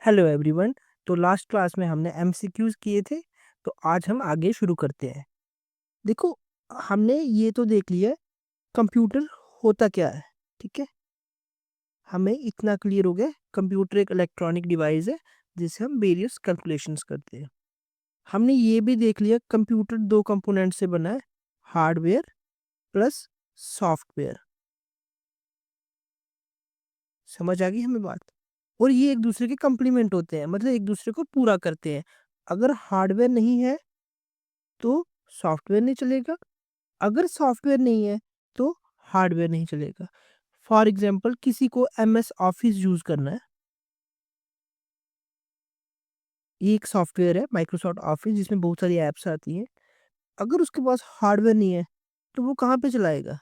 Hello everyone. तो last class में हमने एमसीक्यूज किए थे। तो आज हम आगे शुरू करते हैं। देखो, हमने ये तो देख लिया कंप्यूटर होता क्या है। ठीक है, हमें इतना क्लियर हो गया कंप्यूटर एक इलेक्ट्रॉनिक डिवाइस है जिससे हम वेरियस कैलकुलेशंस करते हैं। हमने ये भी देख लिया कंप्यूटर दो कंपोनेंट से बना है, हार्डवेयर प्लस सॉफ्टवेयर। समझ आ गई हमें बात। और ये एक दूसरे के कम्प्लीमेंट होते हैं, मतलब एक दूसरे को पूरा करते हैं। अगर हार्डवेयर नहीं है तो सॉफ्टवेयर नहीं चलेगा, अगर सॉफ्टवेयर नहीं है तो हार्डवेयर नहीं चलेगा। फॉर एग्जांपल, किसी को एमएस ऑफिस यूज करना है, ये एक सॉफ्टवेयर है माइक्रोसॉफ्ट ऑफिस जिसमें बहुत सारी ऐप्स आती हैं। अगर उसके पास हार्डवेयर नहीं है तो वो कहाँ पे चलाएगा?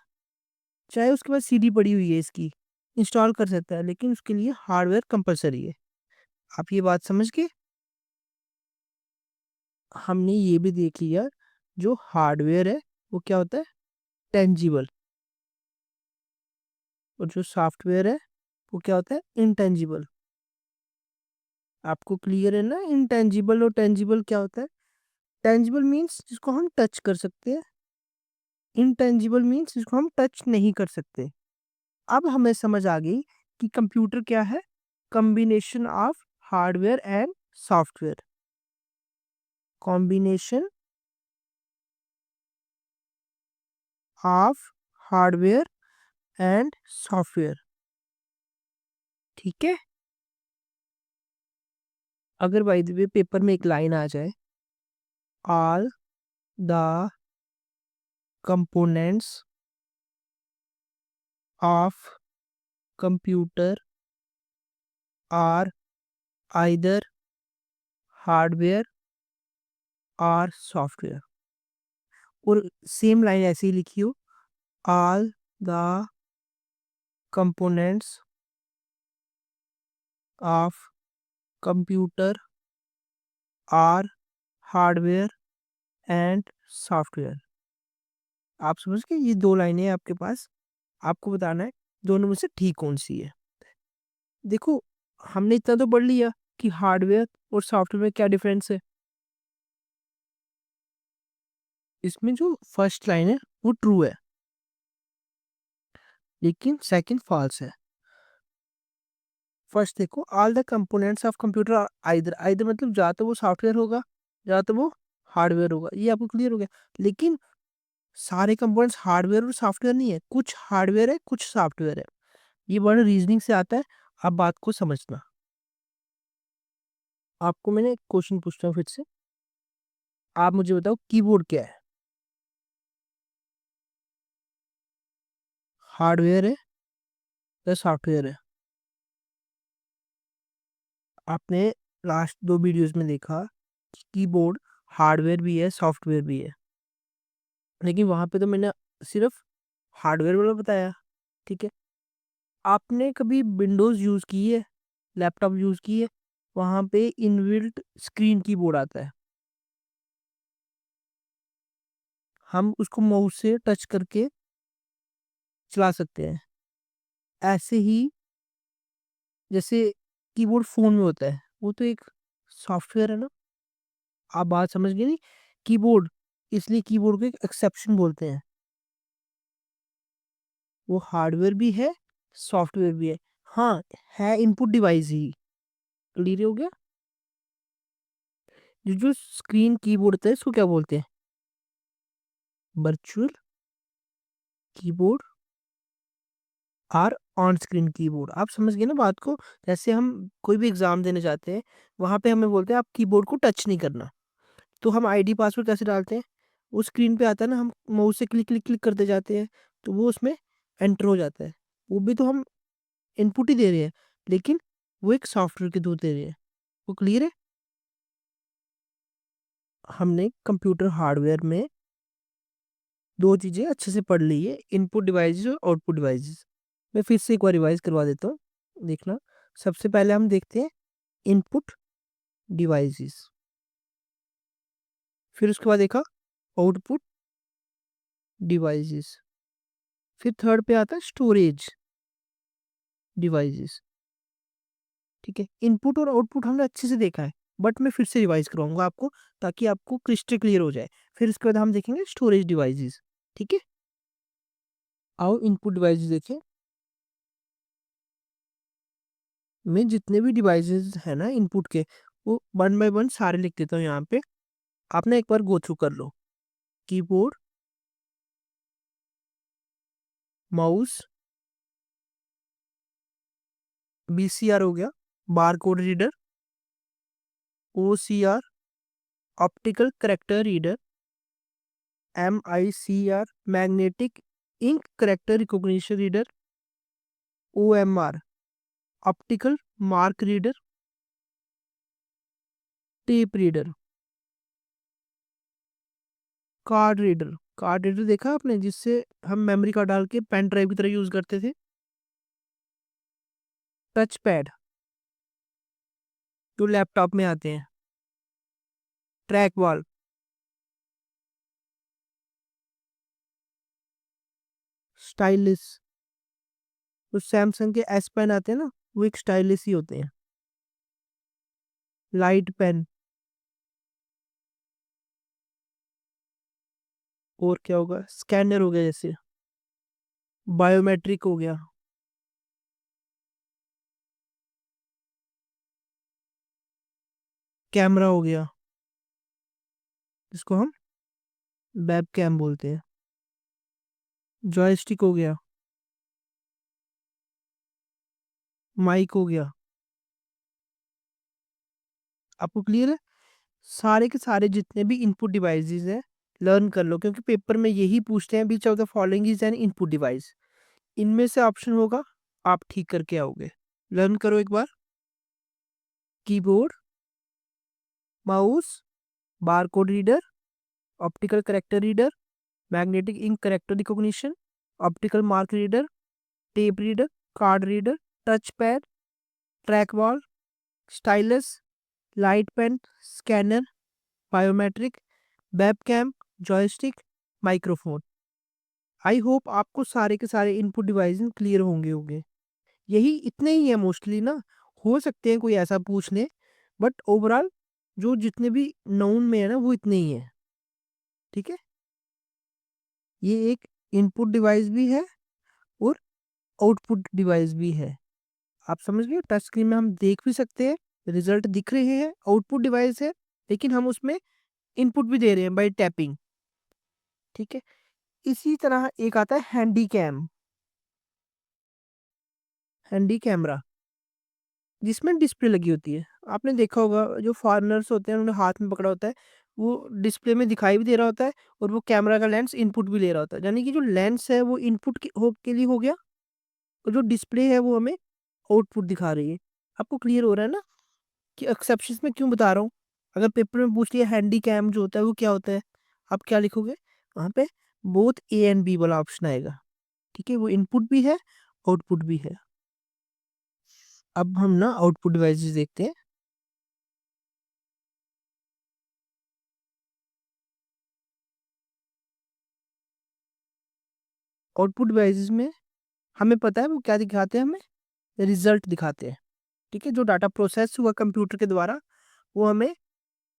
चाहे उसके पास सीडी पड़ी हुई है इसकी, इंस्टॉल कर सकता है, लेकिन उसके लिए हार्डवेयर कंपलसरी है। आप ये बात समझ गए। हमने ये भी देख लिया, जो हार्डवेयर है वो क्या होता है, टेंजिबल, और जो सॉफ्टवेयर है वो क्या होता है, इनटेंजिबल। आपको क्लियर है ना इंटेंजिबल और टेंजिबल क्या होता है? टेंजिबल मीन्स जिसको हम टच कर सकते हैं, इनटेंजिबल मीन्स जिसको हम टच नहीं कर सकते। अब हमें समझ आ गई कि कंप्यूटर क्या है, combination of hardware and software. Combination of hardware and software. ठीक है। अगर बाय द वे पेपर में एक लाइन आ जाए, all the components of computer are either hardware और सॉफ्टवेयर, और सेम लाइन ऐसे ही लिखी हो, all the components of computer are hardware and software. आप समझ गए, ये दो लाइनें हैं आपके पास, आपको बताना है दोनों में से ठीक कौन सी है। देखो, हमने इतना तो पढ़ लिया कि हार्डवेयर और सॉफ्टवेयर में क्या डिफरेंस है। इसमें जो फर्स्ट लाइन है वो ट्रू है, लेकिन सेकंड फॉल्स है। फर्स्ट देखो, all the components of computer either, either मतलब या तो वो सॉफ्टवेयर होगा या तो वो हार्डवेयर होगा, ये आपको क्लियर हो गया। लेकिन सारे कंपोनेंट्स हार्डवेयर और सॉफ्टवेयर नहीं है, कुछ हार्डवेयर है कुछ सॉफ्टवेयर है। ये बड़ा रीजनिंग से आता है, आप बात को समझना। आपको मैंने क्वेश्चन पूछता हूँ फिर से, आप मुझे बताओ कीबोर्ड क्या है? हार्डवेयर है या सॉफ्टवेयर है? आपने लास्ट दो वीडियोस में देखा कि कीबोर्ड हार्डवेयर भी है सॉफ्टवेयर भी है, लेकिन वहां पे तो मैंने सिर्फ हार्डवेयर वाला बताया। ठीक है। आपने कभी विंडोज यूज की है, लैपटॉप यूज की है? वहां पे इनबिल्ट स्क्रीन कीबोर्ड आता है, हम उसको माउस से टच करके चला सकते हैं। ऐसे ही जैसे कीबोर्ड फोन में होता है, वो तो एक सॉफ्टवेयर है ना। आप बात समझ गए नहीं? कीबोर्ड, इसलिए कीबोर्ड को एक एक्सेप्शन बोलते हैं, वो हार्डवेयर भी है सॉफ्टवेयर भी है। हाँ, है इनपुट डिवाइस ही। क्लियर हो गया। जो स्क्रीन कीबोर्ड होता है इसको क्या बोलते हैं? वर्चुअल कीबोर्ड और ऑन स्क्रीन कीबोर्ड। आप समझ गए ना बात को। जैसे हम कोई भी एग्जाम देने जाते हैं, वहां पे हमें बोलते हैं आप कीबोर्ड को टच नहीं करना, तो हम आईडी पासवर्ड कैसे डालते हैं? वो स्क्रीन पे आता है ना, हम माउस से क्लिक क्लिक क्लिक करते जाते हैं, तो वो उसमें एंटर हो जाता है। वो भी तो हम इनपुट ही दे रहे हैं, लेकिन वो एक सॉफ्टवेयर के थ्रू दे रहे हैं। वो क्लियर है। हमने कंप्यूटर हार्डवेयर में दो चीजें अच्छे से पढ़ ली है, इनपुट डिवाइसेस और आउटपुट डिवाइसेस। मैं फिर से एक बार रिवाइज करवा देता हूँ, देखना। सबसे पहले हम देखते हैं इनपुट डिवाइसेस, फिर उसके बाद देखा आउटपुट डिवाइसेस, फिर थर्ड पे आता है स्टोरेज डिवाइसेस, ठीक है। इनपुट और आउटपुट हमने अच्छे से देखा है, बट मैं फिर से रिवाइज करवाऊंगा आपको, ताकि आपको क्रिस्टल क्लियर हो जाए। फिर इसके बाद हम देखेंगे स्टोरेज डिवाइसेस। ठीक है, आओ इनपुट डिवाइसेस देखें। मैं जितने भी डिवाइसेस है ना इनपुट के, वो वन बाय वन सारे लिख देता हूँ यहाँ पे। आप ना एक बार गो थ्रू कर लो। कीबोर्ड, माउस, बीसीआर हो गया, bar code reader, OCR, optical character reader, MICR, magnetic ink character recognition reader, OMR, optical mark reader, tape reader, card reader देखा आपने, जिससे हम मेमोरी कार्ड डाल के पेन ड्राइव की तरह यूज करते थे। टच पैड, जो लैपटॉप में आते हैं। ट्रैक बॉल, स्टाइलिस, जो सैमसंग के एस पेन आते हैं ना, वो एक स्टाइलिस ही होते हैं। लाइट पेन, और क्या होगा, स्कैनर हो गया, जैसे बायोमेट्रिक हो गया, कैमरा हो गया, जिसको हम वेब कैम बोलते हैं। जॉयस्टिक हो गया, माइक हो गया। आपको क्लियर है? सारे के सारे जितने भी इनपुट डिवाइसेस हैं, लर्न कर लो, क्योंकि पेपर में यही पूछते हैं, which of the following is an input device. इनमें से ऑप्शन होगा, आप ठीक करके आओगे। लर्न करो एक बार। Keyboard, mouse, barcode reader, optical character reader, magnetic ink character recognition, optical mark reader, tape reader, card reader, touch pad, track ball, stylus, light pen, scanner, biometric, webcam, joystick, microphone. I hope आपको सारे के सारे input device clear होंगे। यही इतने ही है mostly ना। हो सकते हैं कोई ऐसा पूछ ले, बट ओवरऑल जो जितने भी नाउन में है ना, वो इतने ही है। ठीक है, ये एक इनपुट डिवाइस भी है और आउटपुट डिवाइस भी है। आप समझ गए? टच स्क्रीन में हम देख भी सकते हैं, रिजल्ट दिख रहे हैं, आउटपुट डिवाइस है, लेकिन हम उसमें इनपुट भी दे रहे हैं बाय टैपिंग। ठीक है, इसी तरह एक आता है हैंडी कैम, हैंडी कैमरा, जिसमें डिस्प्ले लगी होती है। आपने देखा होगा, जो फॉरेनर्स होते हैं उन्होंने हाथ में पकड़ा होता है, वो डिस्प्ले में दिखाई भी दे रहा होता है, और वो कैमरा का लेंस इनपुट भी ले रहा होता है। यानी कि जो लेंस है वो इनपुट के लिए हो गया, और जो डिस्प्ले है वो हमें आउटपुट दिखा रही है। आपको क्लियर हो रहा है ना कि एक्सेप्शन में क्यों बता रहा हूँ? अगर पेपर में पूछ लिया हैंडी कैम जो होता है वो क्या होता है, आप क्या लिखोगे? वहाँ पे बोथ ए एंड बी वाला ऑप्शन आएगा। ठीक है, वो इनपुट भी है, आउटपुट भी है। अब हम ना आउटपुट डिवाइसेस देखते हैं। आउटपुट डिवाइसेस में हमें पता है वो क्या दिखाते हैं, हमें रिजल्ट दिखाते हैं। ठीक है, जो डाटा प्रोसेस हुआ कंप्यूटर के द्वारा, वो हमें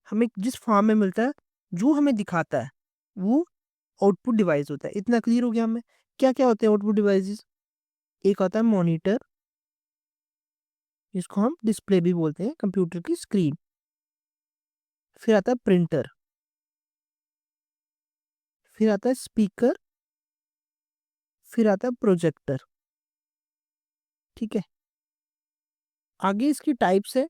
हमें जिस फॉर्म में मिलता है, जो हमें दिखाता है, वो आउटपुट डिवाइस होता है। इतना क्लियर हो गया हमें? क्या क्या होते हैं आउटपुट डिवाइसेस? एक आता है मॉनिटर, जिसको हम डिस्प्ले भी बोलते हैं, कंप्यूटर की स्क्रीन। फिर आता है प्रिंटर, फिर आता है स्पीकर, फिर आता है प्रोजेक्टर। ठीक है, आगे इसकी टाइप्स है,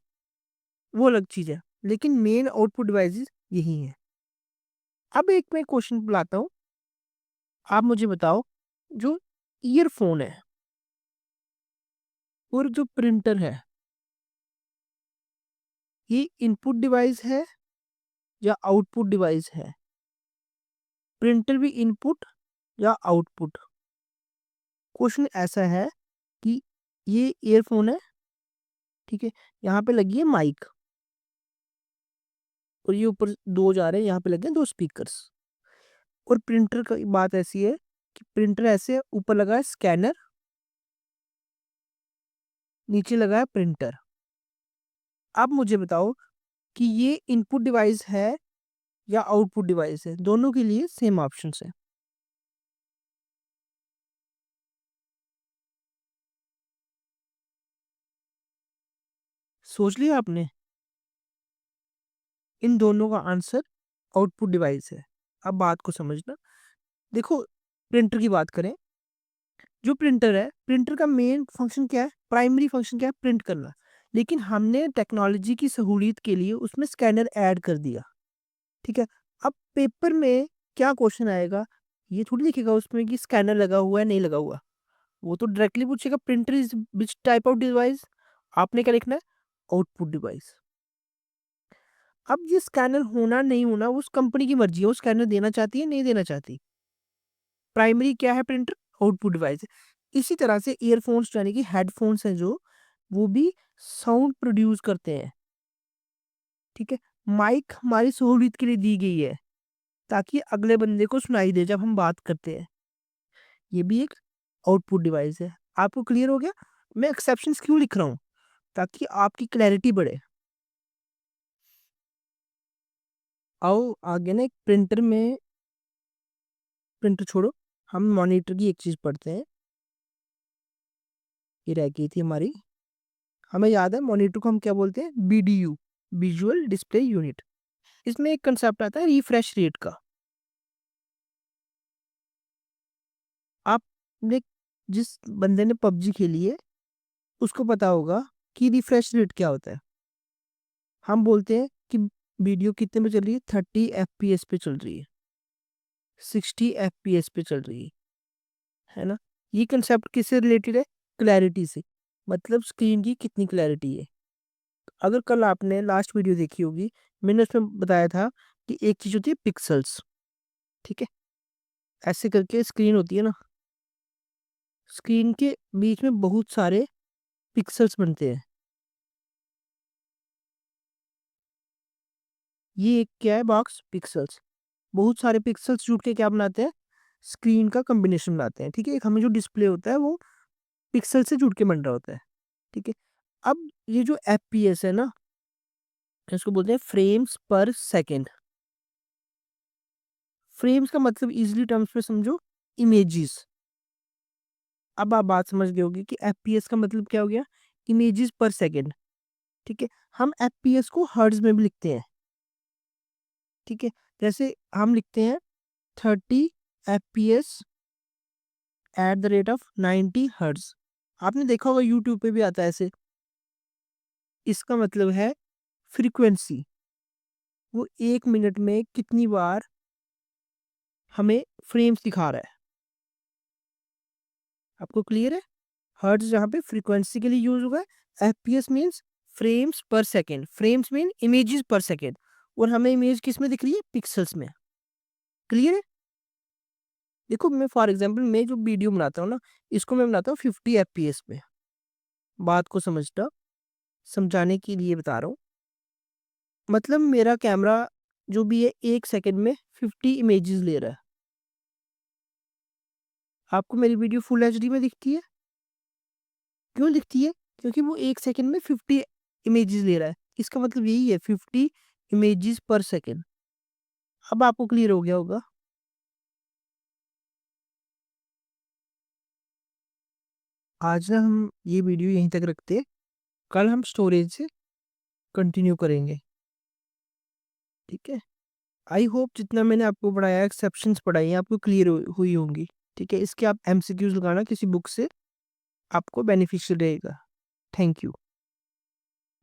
वो अलग चीज है, लेकिन मेन आउटपुट डिवाइसेस यही है। अब एक मैं क्वेश्चन बुलाता हूँ, आप मुझे बताओ, जो ईयरफोन है और जो प्रिंटर है, ये इनपुट डिवाइस है या आउटपुट डिवाइस है? प्रिंटर भी इनपुट या आउटपुट? क्वेश्चन ऐसा है कि ये ईयरफोन है, ठीक है, यहाँ पे लगी है माइक, और ये ऊपर दो जा रहे हैं, यहाँ पे लगे हैं दो स्पीकर्स। और प्रिंटर की बात ऐसी है कि प्रिंटर ऐसे है, ऊपर लगा है स्कैनर, नीचे लगा है प्रिंटर। अब मुझे बताओ कि ये इनपुट डिवाइस है या आउटपुट डिवाइस है? दोनों के लिए सेम ऑप्शंस है। सोच लिया आपने? इन दोनों का आंसर आउटपुट डिवाइस है। अब बात को समझना। देखो, प्रिंटर की बात करें, जो प्रिंटर है, प्रिंटर का मेन फंक्शन क्या है? प्राइमरी फंक्शन क्या है? प्रिंट करना। लेकिन हमने टेक्नोलॉजी की सहूलियत के लिए उसमें स्कैनर ऐड कर दिया, ठीक है? अब पेपर में क्या क्वेश्चन आएगा, ये थोड़ी लिखेगा उसमें कि स्कैनर लगा हुआ है, नहीं लगा हुआ। वो तो डायरेक्टली पूछेगा printer is which type of device. आपने क्या लिखना है? Output device. अब ये स्कैनर होना नहीं होना उस कंपनी की मर्जी है, वो स्कैनर देना चाहती है, नहीं देना चाहती। प्राइमरी क्या है? प्रिंटर। आउटपुट डिवाइस है। इसी तरह से ईयरफोन्स यानी कि हेडफोन्स हैं जो, वो भी साउंड प्रोड्यूस करते हैं, ठीक है? माइक हमारी सहूलियत के लिए दी गई है ताकि अगले बंदे को सुनाई दे जब हम बात करते हैं। ये भी एक आउटपुट डिवाइस है। आपको क्लियर हो गया? मैं एक्सेप्शंस क्यों लिख रहा हूँ? ताकि आपकी क्लैरिटी बढ़े। आओ आगे ना, एक प्रिंटर में, प्रिंटर छोड़ो, हम मॉनिटर की एक चीज पढ़ते हैं। ये रह गई थी हमारी। हमें याद है मॉनिटर को हम क्या बोलते हैं? BDU, visual display unit. इसमें एक कंसेप्ट आता है रिफ्रेश रेट का। आपने, जिस बंदे ने पबजी खेली है उसको पता होगा कि रिफ्रेश रेट क्या होता है। हम बोलते हैं कि वीडियो कितने पे चल रही है? 30 FPS पे चल रही है, 60 FPS पे चल रही है ना? ये कंसेप्ट किससे रिलेटेड है? क्लैरिटी से। मतलब स्क्रीन की कितनी क्लैरिटी है। अगर कल आपने लास्ट वीडियो देखी होगी, मैंने उसमें बताया था कि एक चीज होती है पिक्सल्स, ठीक है? ऐसे करके स्क्रीन होती है ना, स्क्रीन के बीच में बहुत सारे पिक्सल्स बनते हैं। ये एक क्या है? Box pixels. बहुत सारे पिक्सल्स जुड़ के क्या बनाते हैं? स्क्रीन का कॉम्बिनेशन बनाते हैं, ठीक है? एक हमें जो डिस्प्ले होता है वो पिक्सल से जुड़ के बन रहा होता है, ठीक है? अब ये जो एफपीएस है ना, इसको बोलते हैं फ्रेम्स पर सेकंड। फ्रेम्स का मतलब इजीली टर्म्स में समझो, इमेजेस। अब आप बात समझ गए होगे कि एफपीएस का मतलब क्या हो गया? इमेजेस पर सेकंड, ठीक है? हम एफपीएस को हर्ट्ज में भी लिखते हैं, ठीक है? जैसे हम लिखते हैं 30 FPS at the rate of 90 hertz. आपने देखा होगा यूट्यूब पे भी आता है ऐसे। इसका मतलब है फ्रीक्वेंसी, वो 1 मिनट में कितनी बार हमें फ्रेम्स दिखा रहा है। आपको क्लियर है? हर्ट्ज जहाँ पे फ्रीक्वेंसी के लिए यूज होगा, एफपीएस मींस फ्रेम्स पर सेकंड। फ्रेम्स मीन इमेजेस पर सेकंड, और हमें इमेज किस में दिख रही है? पिक्सल्स में। क्लियर है? देखो, मैं फॉर एग्जांपल मैं जो वीडियो बनाता हूँ ना, इसको मैं बनाता हूँ 50 FPS पे। बात को समझना, समझाने के लिए बता रहा हूँ। मतलब मेरा कैमरा जो भी है 1 सेकंड में 50 इमेजेस ले रहा है। आपको मेरी वीडियो फुल एचडी में दिखती है? क्यों दिखती है? क्योंकि वो 1 सेकंड में 50 इमेजेस ले रहा है। इसका मतलब यही है, 50 इमेजेस पर सेकंड। अब आपको क्लियर हो गया होगा। आज ना हम ये वीडियो यहीं तक रखते हैं। कल हम स्टोरेज से कंटिन्यू करेंगे, ठीक है? आई होप जितना मैंने आपको पढ़ाया, एक्सेप्शंस पढ़ाई हैं, आपको क्लियर हुई होंगी, ठीक है? इसके आप एमसीक्यूज लगाना किसी बुक से, आपको बेनिफिशियल रहेगा। Thank you.